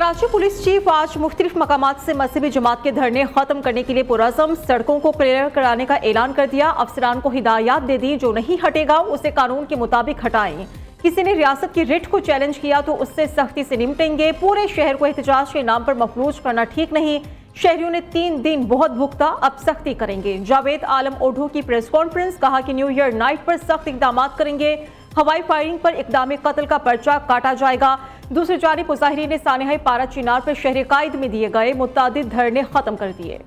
Karachi police chief आज मुख्तलिफ मकामात से मजहबी जमात के धरने खत्म करने के लिए पुरज़म सड़कों को क्लियर कराने का ऐलान कर दिया। अफसरान को हिदायत दे दी, जो नहीं हटेगा उसे कानून के मुताबिक हटाएं। किसी ने रियासत की रिट को चैलेंज किया तो उससे सख्ती से निपटेंगे। पूरे शहर को एहतजाज के नाम पर मफलूज करना ठीक नहीं। शहरियों ने 3 दिन बहुत भुगता, अब सख्ती करेंगे। जावेद आलम ओढ़ो की प्रेस कॉन्फ्रेंस, कहा कि न्यू ईयर नाइट पर सख्त इकदाम करेंगे। हवाई फायरिंग पर इकदाम कत्ल का पर्चा काटा जाएगा। दूसरी जानिब मुजाहिरीन ने सानहा पारा चिनार पर शहर कायद में दिए गए मुतादिद धरने खत्म कर दिए।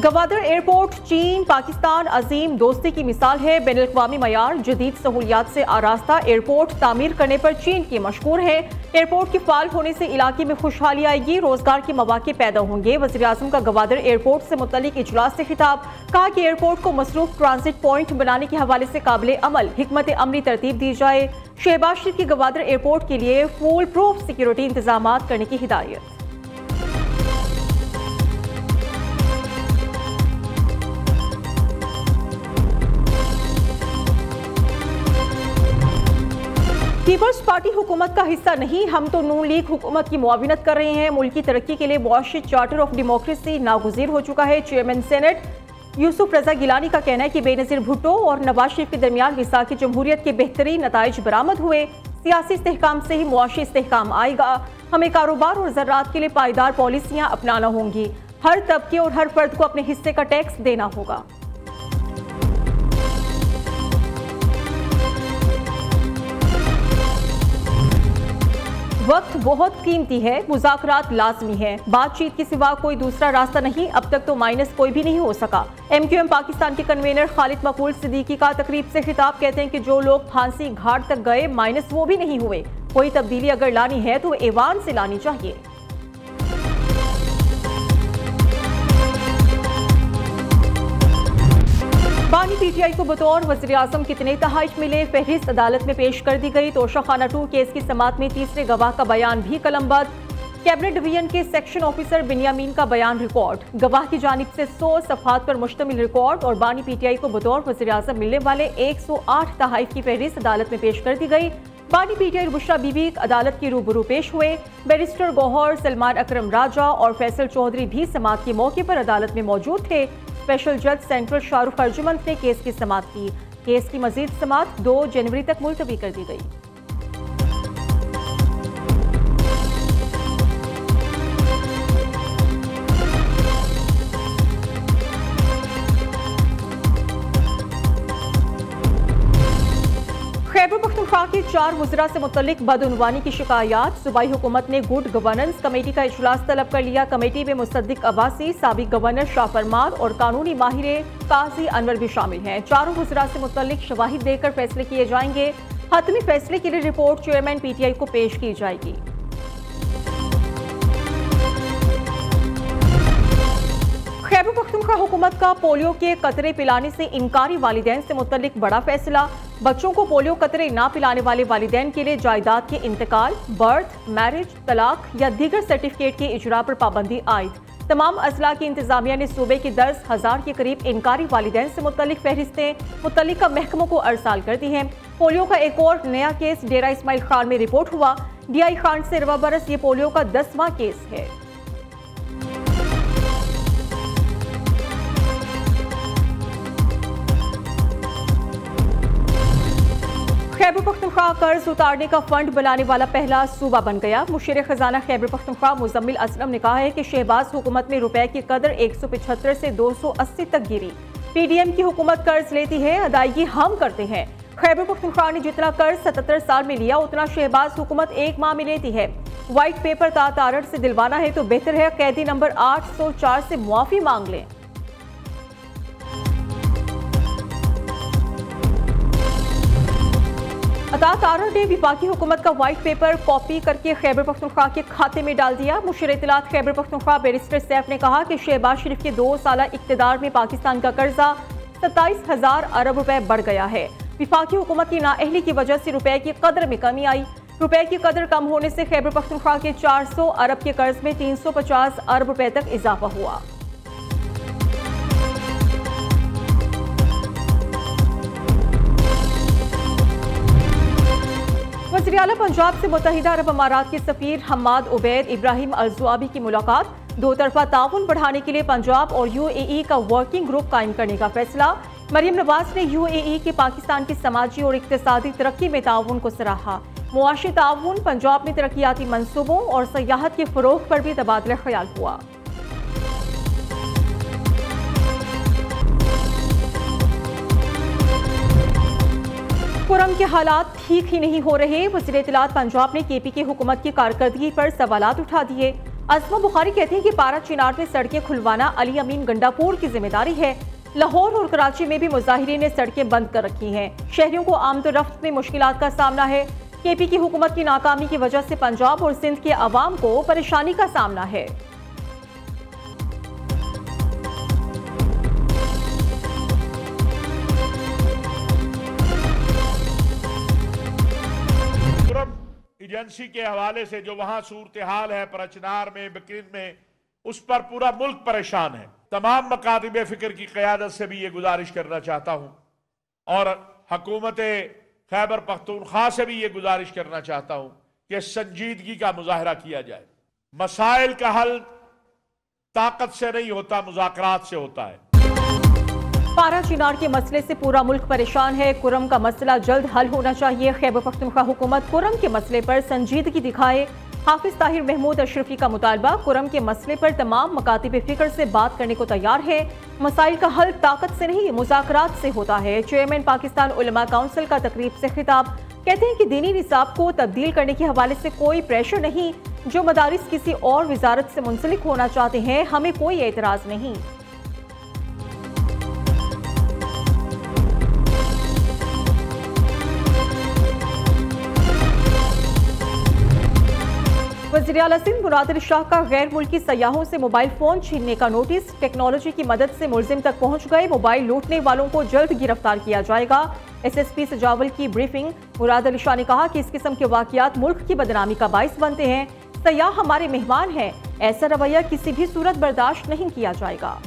गवादर एयरपोर्ट चीन पाकिस्तान अजीम दोस्ती की मिसाल है। बैनुल-अक़वामी मयार जदीद सहूलियात से आरास्ता एयरपोर्ट तामीर करने पर चीन की मशहूर है। एयरपोर्ट के फाल होने से इलाके में खुशहाली आएगी, रोजगार के मौके पैदा होंगे। वज़ीर आज़म का गवादर एयरपोर्ट से मुतल्लिक इजलास से खिताब, कहा कि एयरपोर्ट को मसरूफ ट्रांजिट पॉइंट बनाने के हवाले से काबिल अमल हिकमत अमली तरतीब दी जाए। शहबाज शरीफ की गवादर एयरपोर्ट के लिए फुल प्रूफ सिक्योरिटी इंतजाम करने की हिदायत। पीपल्स पार्टी हुकूमत का हिस्सा नहीं, हम तो नून लीग हुकूमत की मुआविनत कर रहे हैं। मुल्क की तरक्की के लिए मुआशी चार्टर ऑफ डेमोक्रेसी नागुज़ीर हो चुका है। चेयरमैन सेनेट यूसुफ रजा गिलानी का कहना है कि बेनज़ीर भुट्टो और नवाज शरीफ के दरमियान विसाखी जमहूरियत के बेहतरीन नताइज बरामद हुए। सियासी इस्तेहकाम से ही मुआशी इस्तेहकाम आएगा। हमें कारोबार और ज़राअत के लिए पायदार पॉलिसियाँ अपनाना होंगी। हर तबके और हर फर्द को अपने हिस्से का टैक्स देना होगा। वक्त बहुत कीमती है, मुज़ाकरात लाजमी है, बातचीत के सिवा कोई दूसरा रास्ता नहीं। अब तक तो माइनस कोई भी नहीं हो सका। MQM पाकिस्तान के कन्वीनर खालिद मकबूल सिद्दीकी का तकरीब से खिताब, कहते हैं कि जो लोग फांसी घाट तक गए माइनस वो भी नहीं हुए। कोई तब्दीली अगर लानी है तो ऐवान से लानी चाहिए। बानी PTI को बतौर वज़ीर आज़म कितने तहाइफ मिले, फहरिस्त अदालत में पेश कर दी गई। तोशाखाना 2 केस की समाअत में तीसरे गवाह का बयान भी कलमबंद। कैबिनेट डिवीजन के सेक्शन ऑफिसर बिन्यामीन का बयान रिकॉर्ड, गवाह की जानिब से 100 सफ़हात पर मुश्तमिल रिकॉर्ड। और बानी PTI को बतौर वज़ीर आज़म मिलने वाले 108 तहाइफ की फहरिस्त अदालत में पेश कर दी गई। बानी PTI बुशरा बीबी अदालत की रूबरू पेश हुए। बैरिस्टर गौहर, सलमान अकरम राजा और फैसल चौधरी भी समाअत के मौके पर अदालत में मौजूद थे। स्पेशल जज सेंट्रल शाहरुख अर्जुमंद ने केस की समाअत की। केस की मजीद समाअत 2 जनवरी तक मुलतवी कर दी गई। खैबर पख्तूनख्वा के 4 वज़रा से मुतल्लिक बदउनवानी की शिकायत। सूबाई हुकूमत ने गुड गवर्नेंस कमेटी का इजलास तलब कर लिया। कमेटी में मुसद्दिक अब्बासी, साबिक गवर्नर शाह फरमान और कानूनी माहिर काजी अनवर भी शामिल हैं। चारों वज़रा से मुतल्लिक शवाहिद देकर फैसले किए जाएंगे। हतमी फैसले के लिए रिपोर्ट चेयरमैन PTI को पेश की जाएगी। खैबर पख्तूनख्वा हुकूमत का पोलियो के कतरे पिलाने से इनकारी वालिदैन से मुतल्लिक बड़ा फैसला। बच्चों को पोलियो कतरे ना पिलाने वाले वालिदैन के लिए जायदाद के इंतकाल, बर्थ, मैरिज, तलाक या दीगर सर्टिफिकेट के इजरा पर पाबंदी आयद। तमाम अजला की इंतजामिया ने सूबे के 10,000 के करीब इनकारी वालिदैन से मुतल्लिक फहरिस्तें मुतल्लिका महकमों को अरसाल कर दी हैं। पोलियो का एक और नया केस डेरा इस्माइल खान में रिपोर्ट हुआ। DI खान से रवा बरस ये पोलियो का 10वां केस है। खैबर पख्तूनख्वा कर्ज उतारने का फंड बनाने वाला पहला सूबा बन गया। मुशीर खजाना खैबर पख्तूनख्वा मुजम्मिल असलम ने कहा है कि शहबाज हुकूमत में रुपए की कदर 175 से 280 तक गिरी। PDM की हुकूमत कर्ज लेती है, अदायगी हम करते हैं। खैबर पख्तूनख्वा ने जितना कर्ज 77 साल में लिया उतना शहबाज हुकूमत 1 माह में लेती है। व्हाइट पेपर तारड़ से दिलवाना है तो बेहतर है कैदी नंबर 804 से मुआफी मांग लें। अता तारड़ ने विफाकी हुकूमत का व्हाइट पेपर कॉपी करके खैबर पख्तूनख्वा के खाते में डाल दिया। मुशीर इत्तलात खैबर पख्तूनख्वा बैरिस्टर सैफ ने कहा कि शहबाज शरीफ के 2 साला इक़्तिदार में पाकिस्तान का कर्जा 27,000 अरब रुपए बढ़ गया है। विफाकी हुकूमत की नाअहली की वजह से रुपए की कदर में कमी आई। रुपए की कदर कम होने से खैबर पख्तूनख्वा के 400 अरब के कर्ज में 350 अरब रुपए तक इजाफा हुआ। वज़ीर आला पंजाब से मुत्तहिदा अरब अमारात के सफीर हम्माद उबैद इब्राहिम अल-ज़ुआबी की मुलाकात। दो तरफा ताउन बढ़ाने के लिए पंजाब और UAE का वर्किंग ग्रुप कायम करने का फैसला। मरियम नवाज ने UAE के पाकिस्तान की समाजी और इक़्तिसादी तरक्की में ताउन को सराहा। मुआशी ताउन, पंजाब में तरक्याती मंसूबों और सयाहत के फ़रोग़ पर भी तबादला ख्याल हुआ। कुरम के हालात ठीक ही नहीं हो रहे। वज़ीर इत्तलात पंजाब ने KP की हुकूमत की कारकर्दगी पर सवालात उठा दिए। अज़मा बुखारी कहते हैं कि पारा चिनार में सड़कें खुलवाना अली अमीन गंडापुर की जिम्मेदारी है। लाहौर और कराची में भी मुजाहिरीन ने सड़कें बंद कर रखी हैं। शहरियों को आमदोरफ्त में मुश्किलात का सामना है। KP की हुकूमत की नाकामी की वजह से पंजाब और सिंध के अवाम को परेशानी का सामना है। एजेंसी के हवाले से जो वहां सूरत हाल है परचनार में, बकरीन में, उस पर पूरा मुल्क परेशान है। तमाम मकातिब फिक्र की क़यादत से भी ये गुजारिश करना चाहता हूं और हुकूमत खैबर पख्तूनख्वा से भी ये गुजारिश करना चाहता हूं कि संजीदगी का मुजाहरा किया जाए। मसाइल का हल ताकत से नहीं होता, मुज़ाकरात से होता है। पारा चिनार के मसले से पूरा मुल्क परेशान है। कुरम का मसला जल्द हल होना चाहिए। खैबर पख्तूनख्वा हुकूमत कुरम के मसले पर संजीदगी दिखाए। हाफिज ताहिर महमूद अशरफी का मुतालबा, कुरम के मसले पर तमाम मकातिब फिक्र से बात करने को तैयार है। मसाइल का हल ताकत से नहीं, मुज़ाकरात से होता है। चेयरमैन पाकिस्तान उलमा काउंसिल का तकरीब से खिताब, कहते हैं कि दीनी निसाब को तब्दील करने के हवाले से कोई प्रेशर नहीं। जो मदारिस किसी और वजारत से मुंसलिक होना चाहते हैं, हमें कोई एतराज़ नहीं। वज़ीर आला सिंध मुराद अली शाह का गैर मुल्की सयाहों से मोबाइल फोन छीनने का नोटिस। टेक्नोलॉजी की मदद से मुलजिम तक पहुंच गए। मोबाइल लूटने वालों को जल्द गिरफ्तार किया जाएगा। SSP सजावल की ब्रीफिंग। मुराद अली शाह ने कहा कि इस किस्म के वाकयात मुल्क की बदनामी का बाइस बनते हैं। सयाह हमारे मेहमान हैं, ऐसा रवैया किसी भी सूरत बर्दाश्त नहीं किया जाएगा।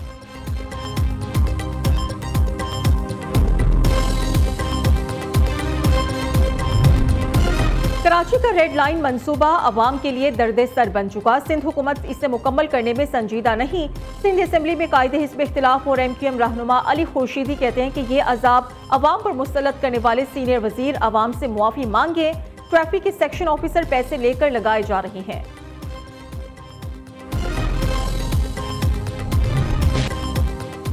कराची का रेड लाइन मंसूबा अवाम के लिए दर्द सर बन चुका। सिंध हुकूमत इसे मुकम्मल करने में संजीदा नहीं। सिंध असम्बली में कायदे हिज़्ब इख्तिलाफ और MQM रहनुमा अली खुर्शीदी कहते हैं कि ये अजाब अवाम पर मुसल्लत करने वाले सीनियर वजीर अवाम से मुआफ़ी मांगे। ट्रैफिक के सेक्शन ऑफिसर पैसे लेकर लगाए जा रहे हैं।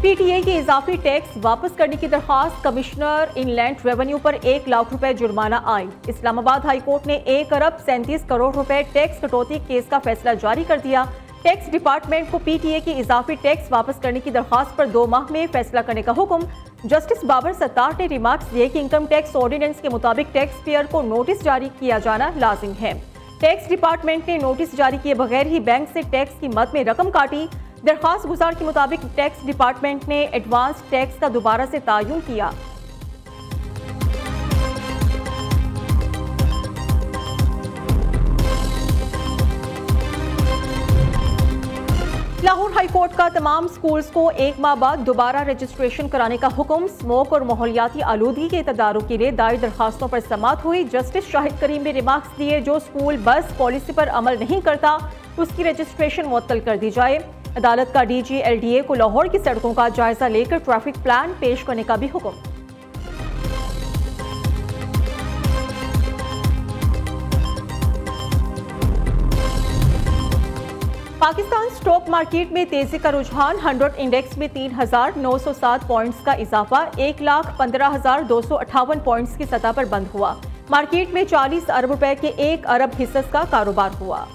PTA की इजाफी टैक्स वापस करने की दरख्वास्त। कमिश्नर इनलैंड रेवेन्यू पर 1 लाख रुपए जुर्माना आयद। इस्लामाबाद हाई कोर्ट ने 1 अरब 37 करोड़ रुपए टैक्स कटौती केस का फैसला जारी कर दिया। टैक्स डिपार्टमेंट को PTA की इजाफी टैक्स वापस करने की दरख्वास्त पर 2 माह में फैसला करने का हुक्म। जस्टिस बाबर सत्तार ने रिमार्क्स दिए कि इनकम टैक्स ऑर्डिनेंस के मुताबिक टैक्स पेयर को नोटिस जारी किया जाना लाजिम है। टैक्स डिपार्टमेंट ने नोटिस जारी किए बगैर ही बैंक से टैक्स की मद में रकम काटी। दरख्वास्त गुजार के मुताबिक टैक्स डिपार्टमेंट ने एडवांस टैक्स का दोबारा से तायुन किया। लाहौर हाई कोर्ट का तमाम स्कूल्स को 1 माह बाद दोबारा रजिस्ट्रेशन कराने का हुक्म। स्मोक और माहौलियाती आलूदगी के तदारुक के लिए दायर दरखास्तों पर समाअत हुई। जस्टिस शाहिद करीम ने रिमार्क्स दिए, जो स्कूल बस पॉलिसी पर अमल नहीं करता उसकी रजिस्ट्रेशन मुअत्तल कर दी जाए। अदालत का DG LDA को लाहौर की सड़कों का जायजा लेकर ट्रैफिक प्लान पेश करने का भी हुक्म। पाकिस्तान स्टॉक मार्केट में तेजी का रुझान। 100 इंडेक्स में 3,907 पॉइंट्स का इजाफा 1,15,258 पॉइंट्स की सतह पर बंद हुआ। मार्केट में 40 अरब रुपए के 1 अरब हिस्सस का कारोबार हुआ।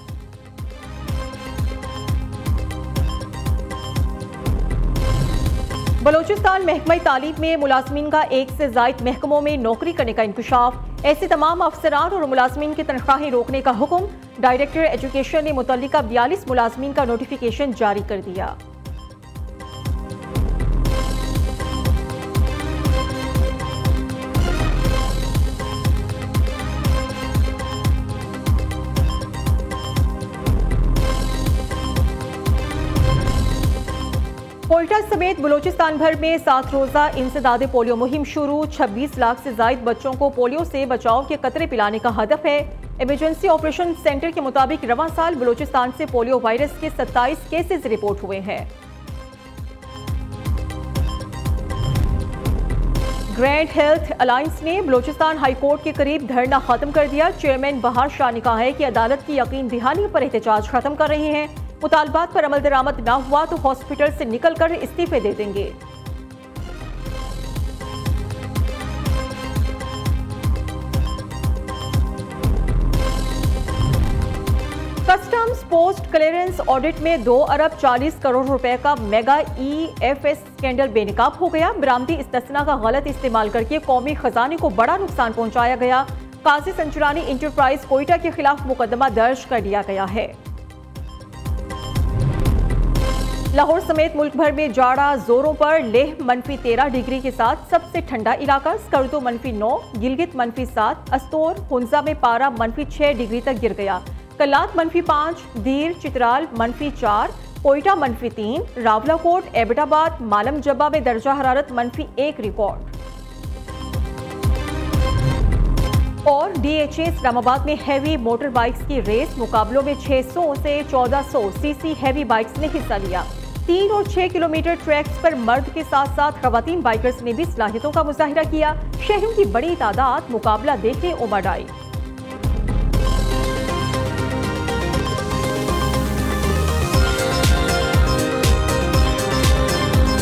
बलोचिस्तान महकमा तालीम में मुलाजमीन का 1 से ज़ायद महकमों में नौकरी करने का इंकशाफ। ऐसे तमाम अफसरान और मुलाजमीन की तनख्वाहें रोकने का हुक्म। डायरेक्टर एजुकेशन ने मुतल्लिका 42 मुलाजमीन का नोटिफिकेशन जारी कर दिया। कोयटा समेत बलूचिस्तान भर में 7 रोजा इंसदादे पोलियो मुहिम शुरू। 26 लाख से जायद बच्चों को पोलियो से बचाव के कतरे पिलाने का हदफ है। इमरजेंसी ऑपरेशन सेंटर के मुताबिक रवां साल बलूचिस्तान से पोलियो वायरस के 27 केसेस रिपोर्ट हुए हैं। ग्रैंड हेल्थ अलायंस ने बलूचिस्तान हाई कोर्ट के करीब धरना खत्म कर दिया। चेयरमैन बहार शाह ने कहा है कि अदालत की यकीन दहानी पर एहतजाज खत्म कर रहे हैं। मुतालबात पर अमल दरामद न हुआ तो हॉस्पिटल से निकलकर इस्तीफे दे देंगे। कस्टम्स पोस्ट क्लियरेंस ऑडिट में 2 अरब 40 करोड़ रुपए का मेगा EFS स्कैंडल बेनकाब हो गया। बरामदी इस्तेसना का गलत इस्तेमाल करके कौमी खजाने को बड़ा नुकसान पहुंचाया गया। काजी संचुरानी इंटरप्राइज कोयटा के खिलाफ मुकदमा दर्ज कर दिया गया है। लाहौर समेत मुल्क भर में जाड़ा जोरों पर। लेह -13 डिग्री के साथ सबसे ठंडा इलाका। स्कर्दो -9, गिलगित -7, अस्तोर हुंजा में पारा -6 डिग्री तक गिर गया। कल्लात -5, दीर चित्राल -4, कोयटा -3, रावलाकोट, एबटाबाद, मालम जब्बा में दर्जा हरारत -1 रिकॉर्ड। और DHA इस्लामाबाद में हैवी मोटर बाइक्स की रेस। मुकाबलों में 600 से 1400 सीसी हैवी बाइक्स ने हिस्सा लिया। 3 और 6 किलोमीटर ट्रैक्स पर मर्द के साथ साथ खवातीन बाइकर्स ने भी सलाहियतों का मुजाहिरा किया। शहरों की बड़ी तादाद मुकाबला देखने उमड़ आई।